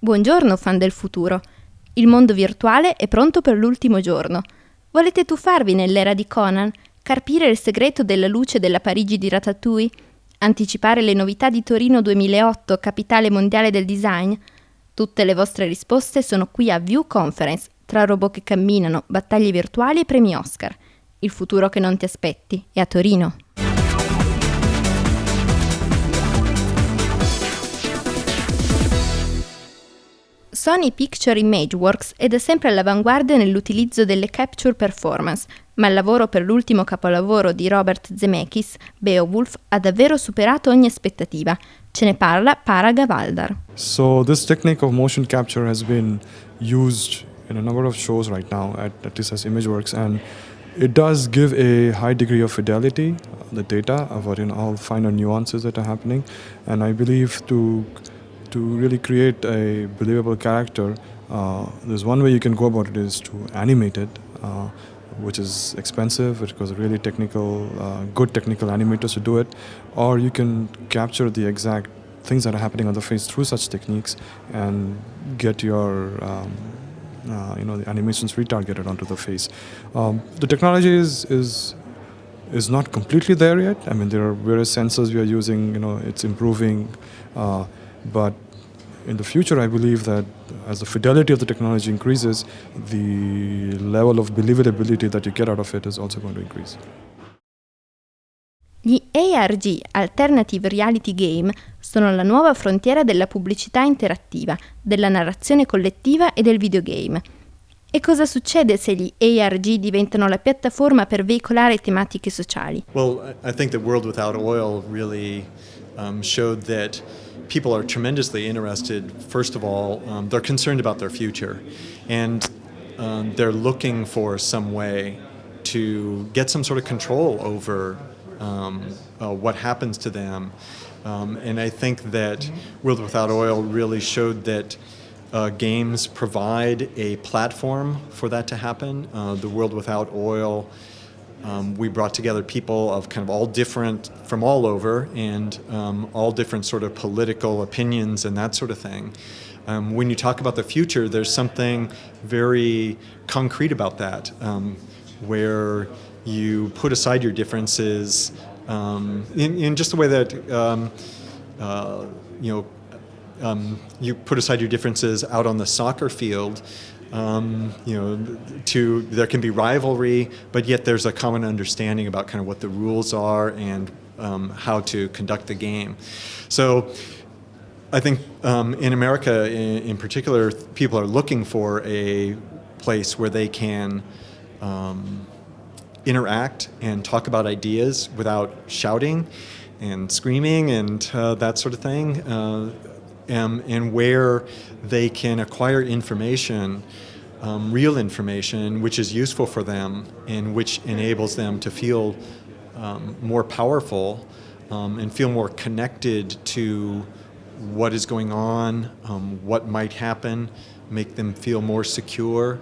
Buongiorno fan del futuro. Il mondo virtuale è pronto per l'ultimo giorno. Volete tuffarvi nell'era di Conan? Carpire il segreto della luce della Parigi di Ratatouille? Anticipare le novità di Torino 2008, capitale mondiale del design? Tutte le vostre risposte sono qui a View Conference, tra robot che camminano, battaglie virtuali e premi Oscar. Il futuro che non ti aspetti è a Torino. Sony Picture Imageworks è da sempre all'avanguardia nell'utilizzo delle capture performance, ma il lavoro per l'ultimo capolavoro di Robert Zemeckis, Beowulf, ha davvero superato ogni aspettativa. Ce ne parla Paraga Valdar. So this technique of motion capture has been used in a number of shows right now at least as Imageworks, and it does give a high degree of fidelity, the data about all finer nuances that are happening, and I believe to really create a believable character, there's one way you can go about it is to animate it, which is expensive because really technical, good technical animators to do it, or you can capture the exact things that are happening on the face through such techniques and get your the animations retargeted onto the face. The technology is not completely there yet. I mean, there are various sensors we are using, it's improving, but in the future, I believe that as the fidelity of the technology increases, the level of believability that you get out of it is also going to increase. Gli ARG, Alternative Reality Game, sono la nuova frontiera della pubblicità interattiva, della narrazione collettiva e del videogame. E cosa succede se gli ARG diventano la piattaforma per veicolare tematiche sociali? Well, I think that World Without Oil really showed that people are tremendously interested. First of all, they're concerned about their future, and they're looking for some way to get some sort of control over what happens to them. And I think that World Without Oil really showed that games provide a platform for that to happen. The World Without Oil, we brought together people of kind of all different, from all over, and all different sort of political opinions and that sort of thing. When you talk about the future, there's something very concrete about that, where you put aside your differences in just the way that you put aside your differences out on the soccer field. There can be rivalry, but yet there's a common understanding about kind of what the rules are and how to conduct the game. So I think in America in particular, people are looking for a place where they can interact and talk about ideas without shouting and screaming and that sort of thing. And where they can acquire information, real information, which is useful for them and which enables them to feel more powerful and feel more connected to what is going on, what might happen, make them feel more secure.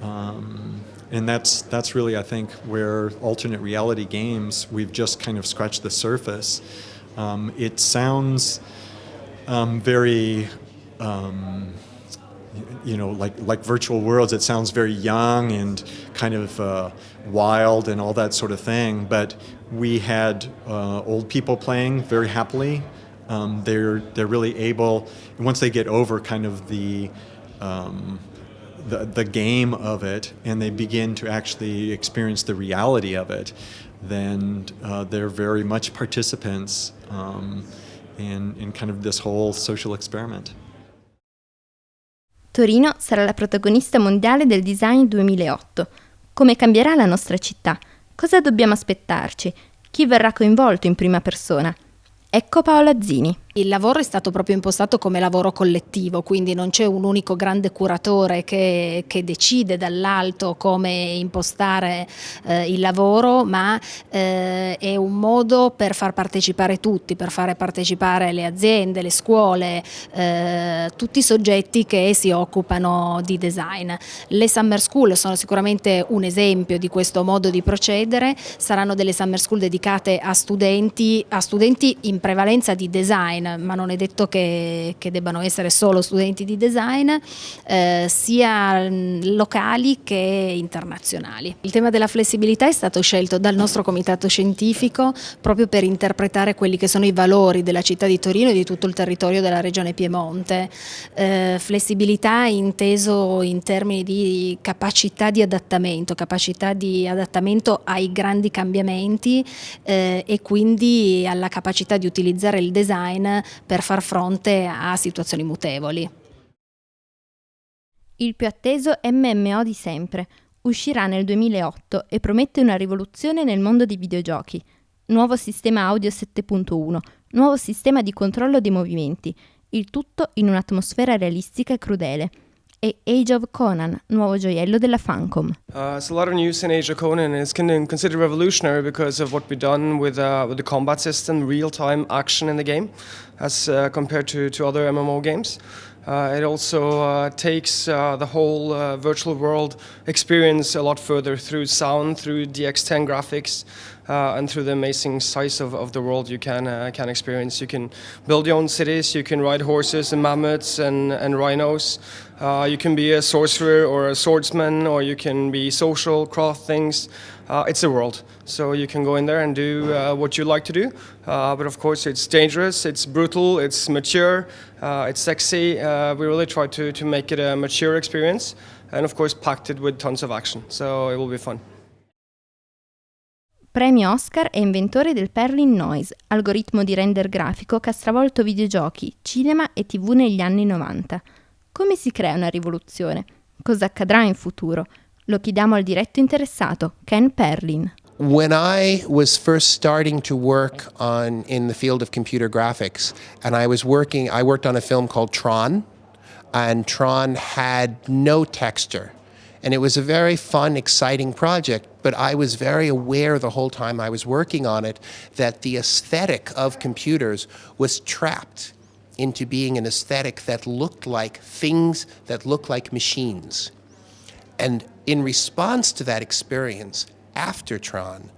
And that's really, I think, where alternate reality games, we've just kind of scratched the surface. It sounds very, like virtual worlds. It sounds very young and kind of wild and all that sort of thing. But we had old people playing very happily. They're really able, once they get over kind of the game of it and they begin to actually experience the reality of it, then they're very much participants in kind of this whole social experiment. Torino sarà la protagonista mondiale del Design 2008. Come cambierà la nostra città? Cosa dobbiamo aspettarci? Chi verrà coinvolto in prima persona? Ecco Paola Zini. Il lavoro è stato proprio impostato come lavoro collettivo, quindi non c'è un unico grande curatore che decide dall'alto come impostare il lavoro, ma è un modo per far partecipare tutti, per fare partecipare le aziende, le scuole, tutti i soggetti che si occupano di design. Le Summer School sono sicuramente un esempio di questo modo di procedere, saranno delle Summer School dedicate a studenti in prevalenza di design, ma non è detto che debbano essere solo studenti di design, sia locali che internazionali. Il tema della flessibilità è stato scelto dal nostro comitato scientifico proprio per interpretare quelli che sono i valori della città di Torino e di tutto il territorio della regione Piemonte. Flessibilità inteso in termini di capacità di adattamento ai grandi cambiamenti e quindi alla capacità di utilizzare il design per far fronte a situazioni mutevoli. Il più atteso MMO di sempre uscirà nel 2008 e promette una rivoluzione nel mondo dei videogiochi. Nuovo sistema audio 7.1, nuovo sistema di controllo dei movimenti, il tutto in un'atmosfera realistica e crudele. E Age of Conan, nuovo gioiello della Funcom. It's a lot of news in Age of Conan. It's considered revolutionary because of what we've done with the combat system, real-time action in the game, as compared to other MMO games. It also takes the whole virtual world experience a lot further through sound, through DX10 graphics, and through the amazing size of the world you can experience. You can build your own cities, you can ride horses and mammoths and rhinos. You can be a sorcerer or a swordsman, or you can be social, craft things. It's a world, so you can go in there and do what you like to do. But of course, it's dangerous, it's brutal, it's mature, it's sexy. We really try to make it a mature experience, and of course, packed it with tons of action. So it will be fun. Premio Oscar e inventore del Perlin Noise, algoritmo di render grafico che ha stravolto videogiochi, cinema e TV negli anni 90. Come si crea una rivoluzione? Cosa accadrà in futuro? Lo chiediamo al diretto interessato, Ken Perlin. When I was first starting to work in the field of computer graphics, and I worked on a film called Tron, and Tron had no texture. And it was a very fun, exciting project, but I was very aware the whole time I was working on it that the aesthetic of computers was trapped into being an aesthetic that looked like things that look like machines. And in response to that experience, after Tron,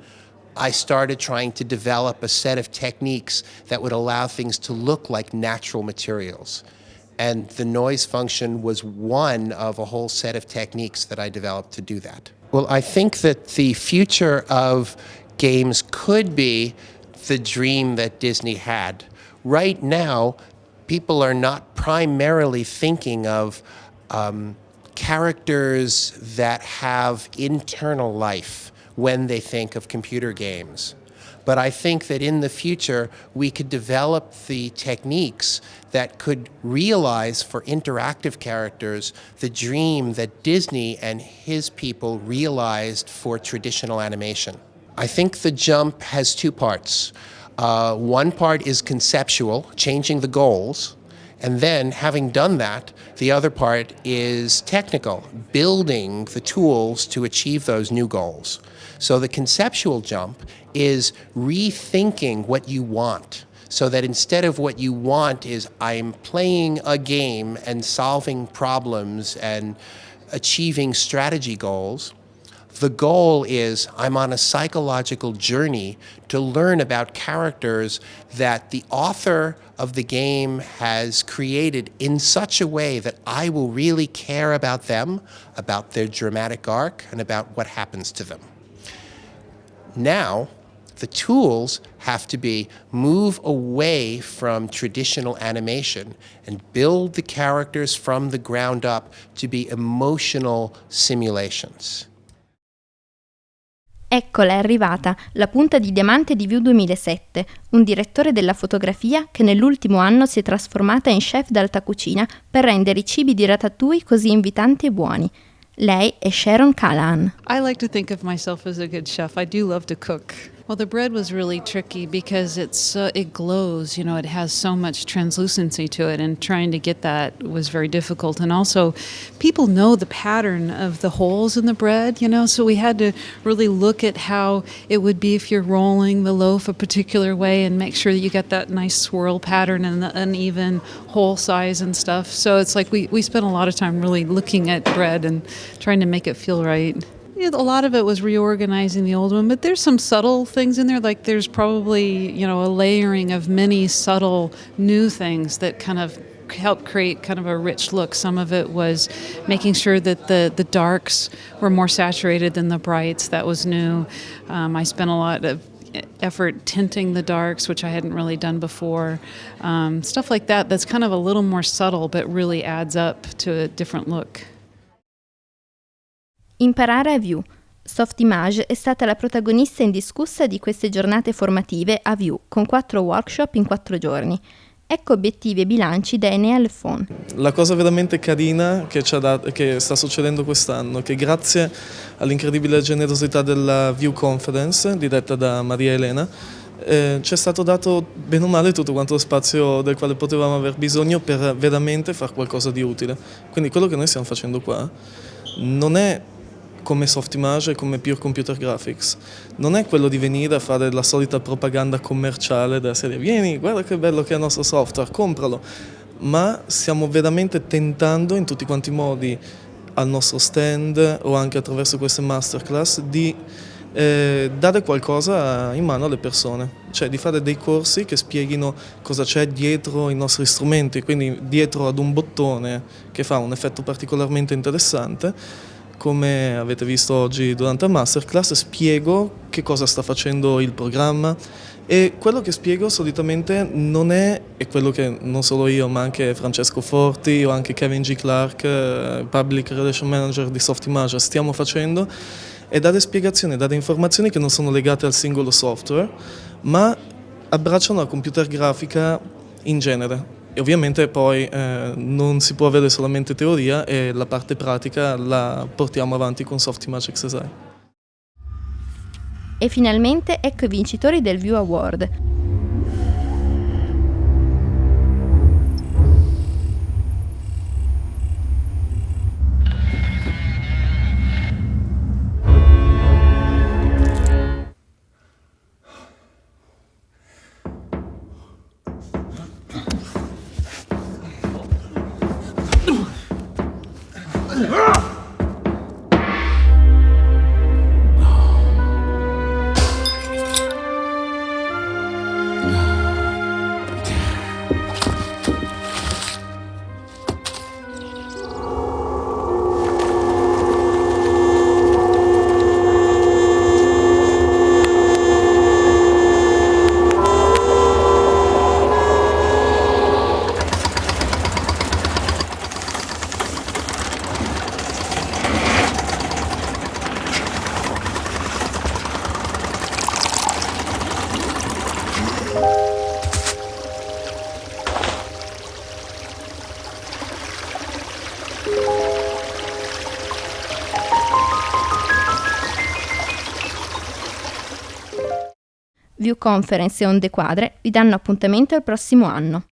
I started trying to develop a set of techniques that would allow things to look like natural materials. And the noise function was one of a whole set of techniques that I developed to do that. Well, I think that the future of games could be the dream that Disney had. Right now, people are not primarily thinking of characters that have internal life when they think of computer games. But I think that in the future, we could develop the techniques that could realize for interactive characters the dream that Disney and his people realized for traditional animation. I think the jump has two parts. One part is conceptual, changing the goals. And then, having done that, the other part is technical, building the tools to achieve those new goals. So the conceptual jump is rethinking what you want, so that instead of what you want is I'm playing a game and solving problems and achieving strategy goals, the goal is I'm on a psychological journey to learn about characters that the author of the game has created in such a way that I will really care about them, about their dramatic arc, and about what happens to them. Now, the tools have to be move away from traditional animation and build the characters from the ground up to be emotional simulations. Eccola, è arrivata, la punta di diamante di View 2007, un direttore della fotografia che nell'ultimo anno si è trasformata in chef d'alta cucina per rendere i cibi di Ratatouille così invitanti e buoni. Lei è Sharon Callahan. I like to think of myself as a good chef. I do love to cook. Well, the bread was really tricky because it glows, you know, it has so much translucency to it, and trying to get that was very difficult. And also, people know the pattern of the holes in the bread, you know, so we had to really look at how it would be if you're rolling the loaf a particular way and make sure that you get that nice swirl pattern and the uneven hole size and stuff. So it's like we spent a lot of time really looking at bread and trying to make it feel right. A lot of it was reorganizing the old one, but there's some subtle things in there. Like there's probably, a layering of many subtle new things that kind of help create kind of a rich look. Some of it was making sure that the darks were more saturated than the brights. That was new. I spent a lot of effort tinting the darks, which I hadn't really done before. Stuff like that that's kind of a little more subtle but really adds up to a different look. Imparare a Vue. Softimage è stata la protagonista indiscussa di queste giornate formative a Vue, con 4 workshop in 4 giorni. Ecco obiettivi e bilanci da Enea Phone. La cosa veramente carina che sta succedendo quest'anno è che grazie all'incredibile generosità della Vue Conference, diretta da Maria Elena, ci è stato dato bene o male tutto quanto lo spazio del quale potevamo aver bisogno per veramente fare qualcosa di utile. Quindi quello che noi stiamo facendo qua non è come Softimage e come Pure Computer Graphics. Non è quello di venire a fare la solita propaganda commerciale della serie vieni, guarda che bello che è il nostro software, compralo. Ma stiamo veramente tentando in tutti quanti i modi al nostro stand o anche attraverso queste masterclass di dare qualcosa in mano alle persone, cioè di fare dei corsi che spieghino cosa c'è dietro i nostri strumenti, quindi dietro ad un bottone che fa un effetto particolarmente interessante. Come avete visto oggi durante la masterclass, spiego che cosa sta facendo il programma e quello che spiego solitamente non è, e quello che non solo io ma anche Francesco Forti o anche Kevin G. Clark, Public Relation Manager di Softimage, stiamo facendo, è dare spiegazioni, dare informazioni che non sono legate al singolo software, ma abbracciano la computer grafica in genere. E ovviamente poi non si può avere solamente teoria e la parte pratica la portiamo avanti con Softimage XSI. E finalmente ecco i vincitori del Vue Award. Vue Conference e OndeQuadre vi danno appuntamento al prossimo anno.